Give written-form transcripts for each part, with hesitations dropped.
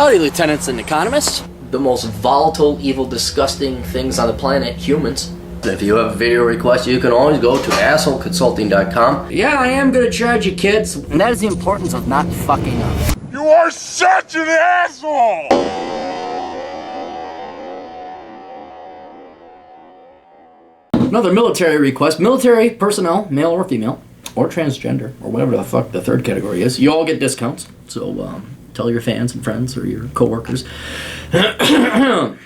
Howdy, lieutenants and economists. The most volatile, evil, disgusting things on the planet, humans. If you have a video request, you can always go to assholeconsulting.com. Yeah, I am gonna charge you, kids. And that is the importance of not fucking up. You are such an asshole! Another military request. Military personnel, male or female, or transgender, or whatever the fuck the third category is. You all get discounts. So tell your fans and friends or your coworkers. A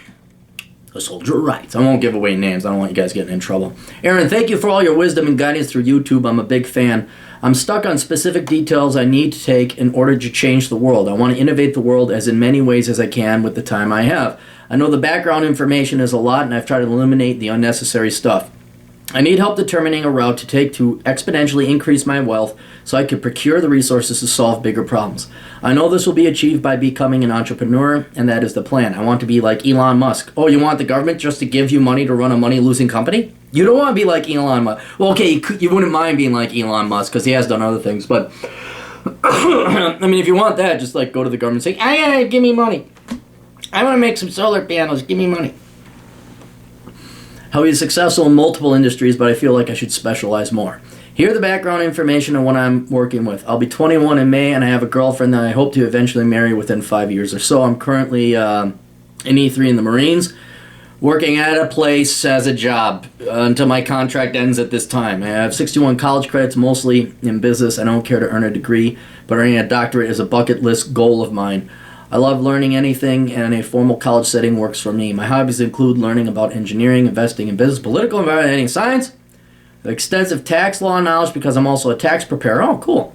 soldier rights. I won't give away names. I don't want you guys getting in trouble. Aaron, thank you for all your wisdom and guidance through YouTube. I'm a big fan. I'm stuck on specific details I need to take in order to change the world. I want to innovate the world as in many ways as I can with the time I have. I know the background information is a lot, and I've tried to eliminate the unnecessary stuff. I need help determining a route to take to exponentially increase my wealth so I can procure the resources to solve bigger problems. I know this will be achieved by becoming an entrepreneur, and that is the plan. I want to be like Elon Musk. Oh, you want the government just to give you money to run a money-losing company? You don't want to be like Elon Musk. Well, okay, you wouldn't mind being like Elon Musk because he has done other things, but I mean, if you want that, just like go to the government and say, give me money. I want to make some solar panels. Give me money. How he's successful in multiple industries, but I feel like I should specialize more. Here are the background information on what I'm working with. I'll be 21 in May, and I have a girlfriend that I hope to eventually marry within 5 years or so. I'm currently in E3 in the Marines, working at a place as a job until my contract ends at this time. I have 61 college credits, mostly in business. I don't care to earn a degree, but earning a doctorate is a bucket list goal of mine. I love learning anything, and a formal college setting works for me. My hobbies include learning about engineering, investing in business, political, environment, and science, extensive tax law knowledge because I'm also a tax preparer. Oh, cool.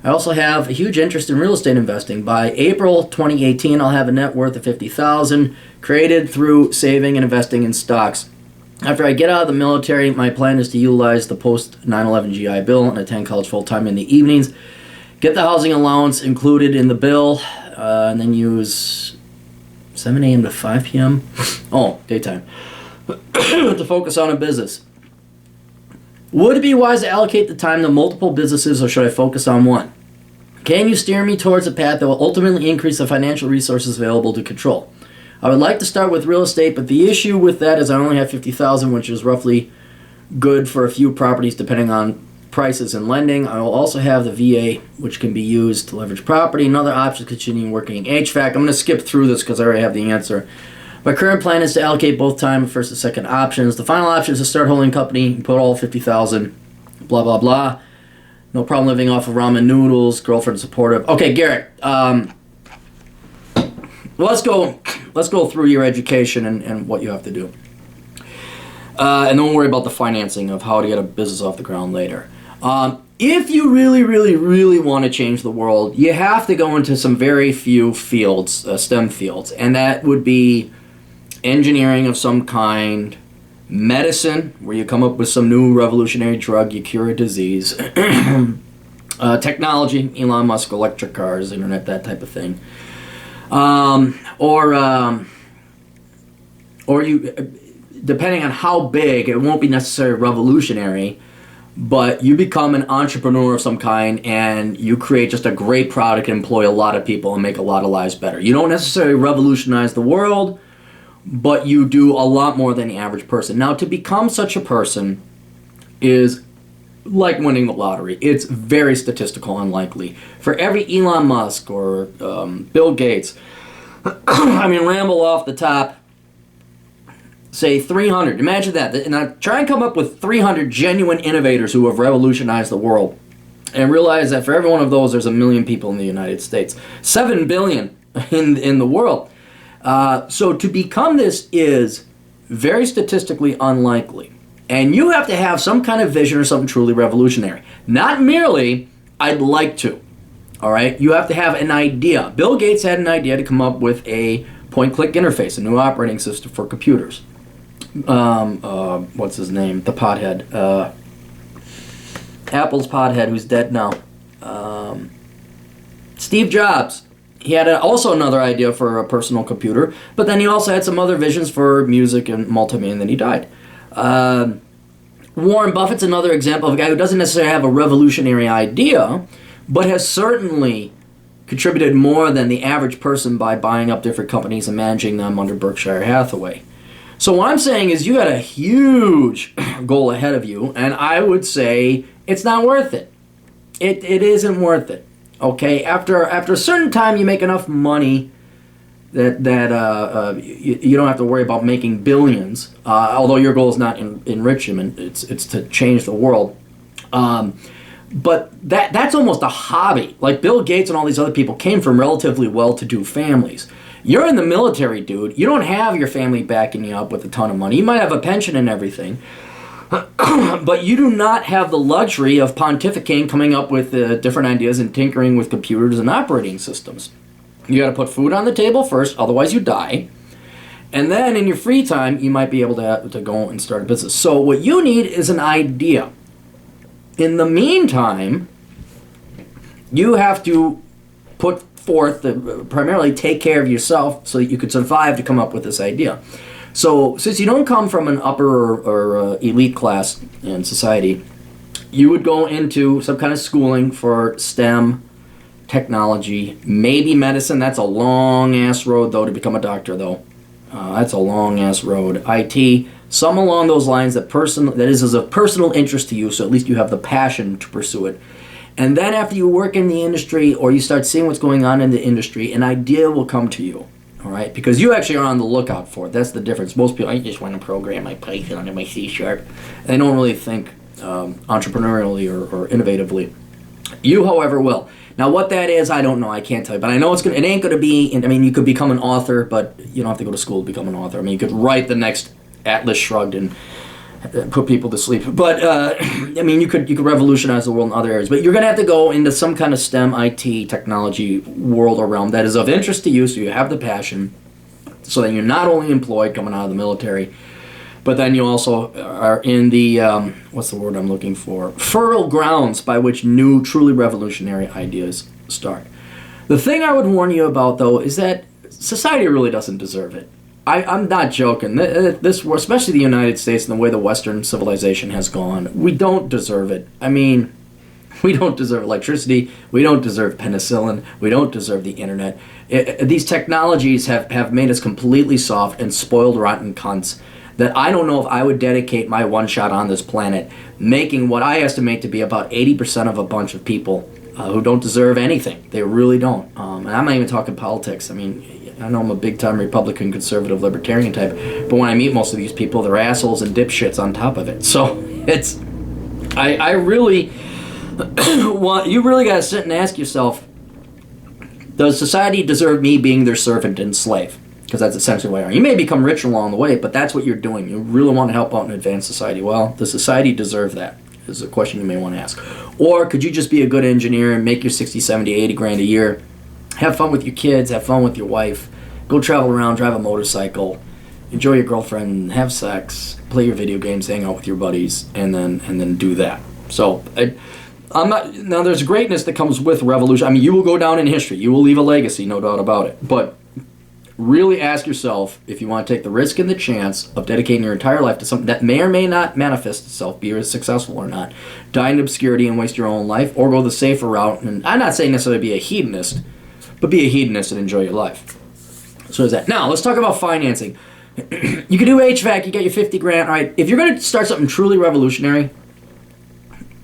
I also have a huge interest in real estate investing. By April 2018, I'll have a net worth of $50,000 created through saving and investing in stocks. After I get out of the military, my plan is to utilize the post-9/11 GI Bill and attend college full-time in the evenings, get the housing allowance included in the bill, and then use 7 a.m. to 5 p.m. Oh, daytime. To focus on a business. Would it be wise to allocate the time to multiple businesses, or should I focus on one? Can you steer me towards a path that will ultimately increase the financial resources available to control? I would like to start with real estate, but the issue with that is I only have $50,000, which is roughly good for a few properties depending on prices and lending. I will also have the VA, which can be used to leverage property. Another option is continuing working in HVAC. I'm going to skip through this because I already have the answer. My current plan is to allocate both time and first and second options. The final option is to start holding company, put all $50,000, blah, blah, blah. No problem living off of ramen noodles, girlfriend supportive. Okay, Garrett, let's go through your education and what you have to do. And don't worry about the financing of how to get a business off the ground later. If you really, really, really want to change the world, you have to go into some very few fields, STEM fields, and that would be engineering of some kind, medicine, where you come up with some new revolutionary drug, you cure a disease, technology, Elon Musk, electric cars, internet, that type of thing, or you, depending on how big, it won't be necessarily revolutionary, but you become an entrepreneur of some kind and you create just a great product and employ a lot of people and make a lot of lives better. You don't necessarily revolutionize the world, but you do a lot more than the average person. Now, to become such a person is like winning the lottery. It's very statistical unlikely. For every Elon Musk or Bill Gates, I mean, ramble off the top, say 300. Imagine that. And I try and come up with 300 genuine innovators who have revolutionized the world. And realize that for every one of those, there's 1 million people in the United States. 7 billion in the world. So to become this is very statistically unlikely. And you have to have some kind of vision or something truly revolutionary. Not merely, I'd like to. All right? You have to have an idea. Bill Gates had an idea to come up with a point-click interface, a new operating system for computers. What's his name? The pothead. Apple's pothead, who's dead now. Steve Jobs. He had also another idea for a personal computer, but then he also had some other visions for music and multimedia, and then he died. Warren Buffett's another example of a guy who doesn't necessarily have a revolutionary idea, but has certainly contributed more than the average person by buying up different companies and managing them under Berkshire Hathaway. So what I'm saying is you got a huge goal ahead of you, and I would say it's not worth it. It isn't worth it. Okay, after a certain time, you make enough money that you don't have to worry about making billions. Although your goal is not enrichment, it's to change the world. But that's almost a hobby. Like Bill Gates and all these other people came from relatively well-to-do families. You're in the military, dude. You don't have your family backing you up with a ton of money. You might have a pension and everything. But you do not have the luxury of pontificating, coming up with different ideas and tinkering with computers and operating systems. You got to put food on the table first, otherwise you die. And then in your free time, you might be able to go and start a business. So what you need is an idea. In the meantime, you have to put forth, primarily take care of yourself so that you could survive to come up with this idea. So since you don't come from an upper or elite class in society, you would go into some kind of schooling for STEM, technology, maybe medicine. That's a long-ass road, though, to become a doctor, though. That's a long-ass road. IT, some along those lines that is of personal interest to you, so at least you have the passion to pursue it. And then after you work in the industry or you start seeing what's going on in the industry, an idea will come to you, all right? Because you actually are on the lookout for it. That's the difference. Most people, I just want to program my Python and my C#. They don't really think entrepreneurially or innovatively. You, however, will. Now, what that is, I don't know. I can't tell you. But I know it ain't going to be, I mean, you could become an author, but you don't have to go to school to become an author. I mean, you could write the next Atlas Shrugged and put people to sleep. But, I mean, you could revolutionize the world in other areas. But you're going to have to go into some kind of STEM, IT, technology world or realm that is of interest to you, so you have the passion, so that you're not only employed coming out of the military, but then you also are in the, what's the word I'm looking for? Fertile grounds by which new, truly revolutionary ideas start. The thing I would warn you about, though, is that society really doesn't deserve it. I'm not joking. This, especially the United States and the way the Western civilization has gone, we don't deserve it. I mean, we don't deserve electricity. We don't deserve penicillin. We don't deserve the internet. These technologies have made us completely soft and spoiled, rotten cunts that I don't know if I would dedicate my one shot on this planet making what I estimate to be about 80% of a bunch of people who don't deserve anything. They really don't. And I'm not even talking politics. I mean, I know I'm a big-time Republican, conservative, libertarian type, but when I meet most of these people, they're assholes and dipshits on top of it. So it's, I really want, you really got to sit and ask yourself, does society deserve me being their servant and slave? Because that's essentially what you are. You may become rich along the way, but that's what you're doing. You really want to help out and advance society. Well, does society deserve that? Is a question you may want to ask. Or could you just be a good engineer and make your 60, 70, 80 grand a year, have fun with your kids, have fun with your wife, go travel around, drive a motorcycle, enjoy your girlfriend, have sex, play your video games, hang out with your buddies, and then do that. So I'm not, now there's greatness that comes with revolution. I mean, you will go down in history. You will leave a legacy, no doubt about it. But really ask yourself if you want to take the risk and the chance of dedicating your entire life to something that may or may not manifest itself, be as successful or not, die in obscurity and waste your own life, or go the safer route. And I'm not saying necessarily be a hedonist, but be a hedonist and enjoy your life. So there's that. Now, let's talk about financing. You can do HVAC, you get your 50 grand. All right, if you're going to start something truly revolutionary,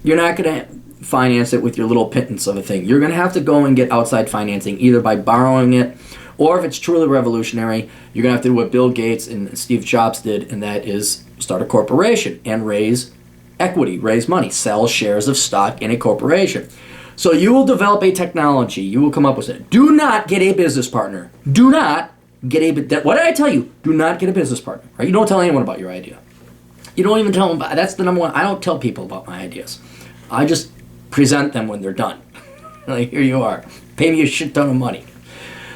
you're not going to finance it with your little pittance of a thing. You're going to have to go and get outside financing, either by borrowing it, or if it's truly revolutionary, you're going to have to do what Bill Gates and Steve Jobs did, and that is start a corporation and raise equity, raise money, sell shares of stock in a corporation. So you will develop a technology. You will come up with it. Do not get a business partner. Do not get a... What did I tell you? Do not get a business partner. Right? You don't tell anyone about your idea. You don't even tell them about... That's the number one. I don't tell people about my ideas. I just present them when they're done. Like, here you are. Pay me a shit ton of money.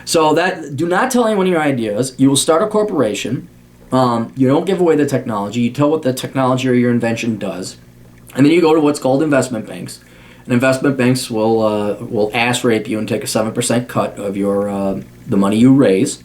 So that, do not tell anyone your ideas. You will start a corporation. You don't give away the technology. You tell what the technology or your invention does. And then you go to what's called investment banks. And investment banks will ass rape you and take a 7% cut of your the money you raise.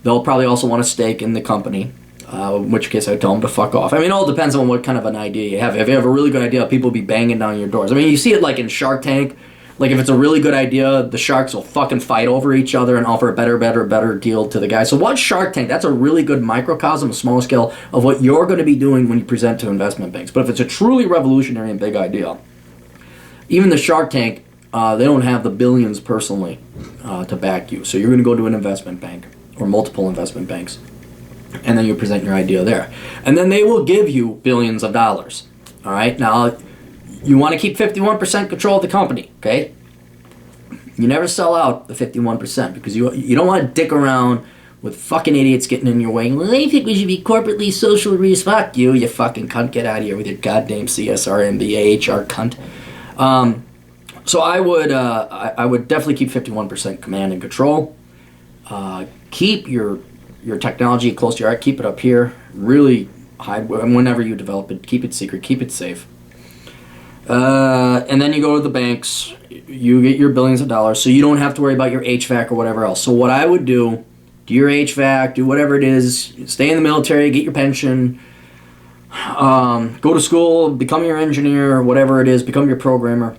They'll probably also want a stake in the company, in which case I tell them to fuck off. I mean, it all depends on what kind of an idea you have. If you have a really good idea, people will be banging down your doors. I mean, you see it like in Shark Tank, Like, if it's a really good idea, the sharks will fucking fight over each other and offer a better deal to the guy. So watch Shark Tank. That's a really good microcosm, a small scale, of what you're going to be doing when you present to investment banks. But if it's a truly revolutionary and big idea, even the Shark Tank, they don't have the billions personally to back you. So you're going to go to an investment bank or multiple investment banks, and then you present your idea there. And then they will give you billions of dollars. All right? Now, you want to keep 51% control of the company, okay? You never sell out the 51% because you don't want to dick around with fucking idiots getting in your way. Well, I think we should be corporately socially responsible. You fucking cunt. Get out of here with your goddamn CSR, MBA, HR cunt. So I would definitely keep 51% command and control. Keep your technology close to your heart. Keep it up here. Really hide whenever you develop it. Keep it secret. Keep it safe. And then you go to the banks. You get your billions of dollars, so you don't have to worry about your HVAC or whatever else. So what I would do your HVAC, do whatever it is. Stay in the military. Get your pension. Go to school. Become your engineer. Whatever it is. Become your programmer.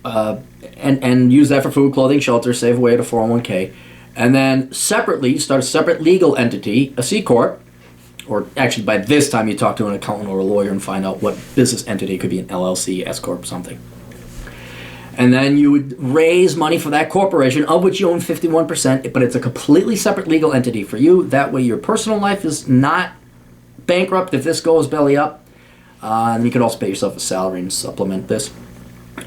And use that for food, clothing, shelter, save away to 401k. And then separately, start a separate legal entity, a C Corp, or actually by this time you talk to an accountant or a lawyer and find out what business entity. It could be an LLC, S Corp, something. And then you would raise money for that corporation, of which you own 51%, but it's a completely separate legal entity for you. That way your personal life is not bankrupt if this goes belly up. And you could also pay yourself a salary and supplement this.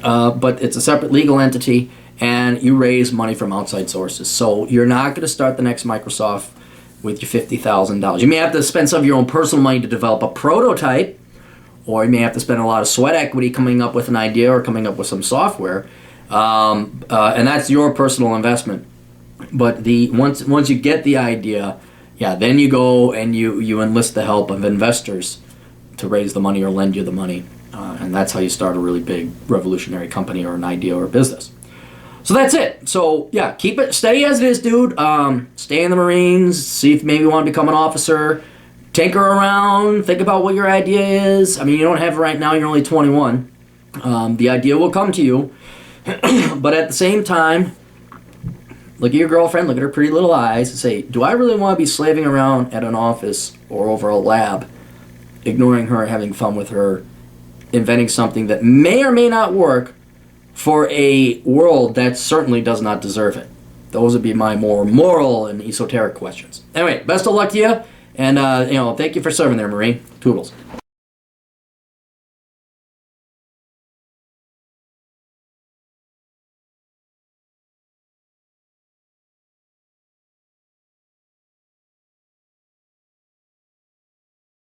But it's a separate legal entity, and you raise money from outside sources. So you're not going to start the next Microsoft with your $50,000. You may have to spend some of your own personal money to develop a prototype, or you may have to spend a lot of sweat equity coming up with an idea or coming up with some software, and that's your personal investment. But once you get the idea, then you go and you enlist the help of investors to raise the money or lend you the money. And that's how you start a really big revolutionary company or an idea or a business. So that's it. So keep it steady as it is, dude. Stay in the Marines. See if maybe you want to become an officer. Tinker around. Think about what your idea is. I mean, you don't have it right now. You're only 21. The idea will come to you. But at the same time, look at your girlfriend. Look at her pretty little eyes and say, do I really want to be slaving around at an office or over a lab, ignoring her, having fun with her, inventing something that may or may not work for a world that certainly does not deserve it? Those would be my more moral and esoteric questions. Anyway, best of luck to you, and thank you for serving there, Marine. Toodles.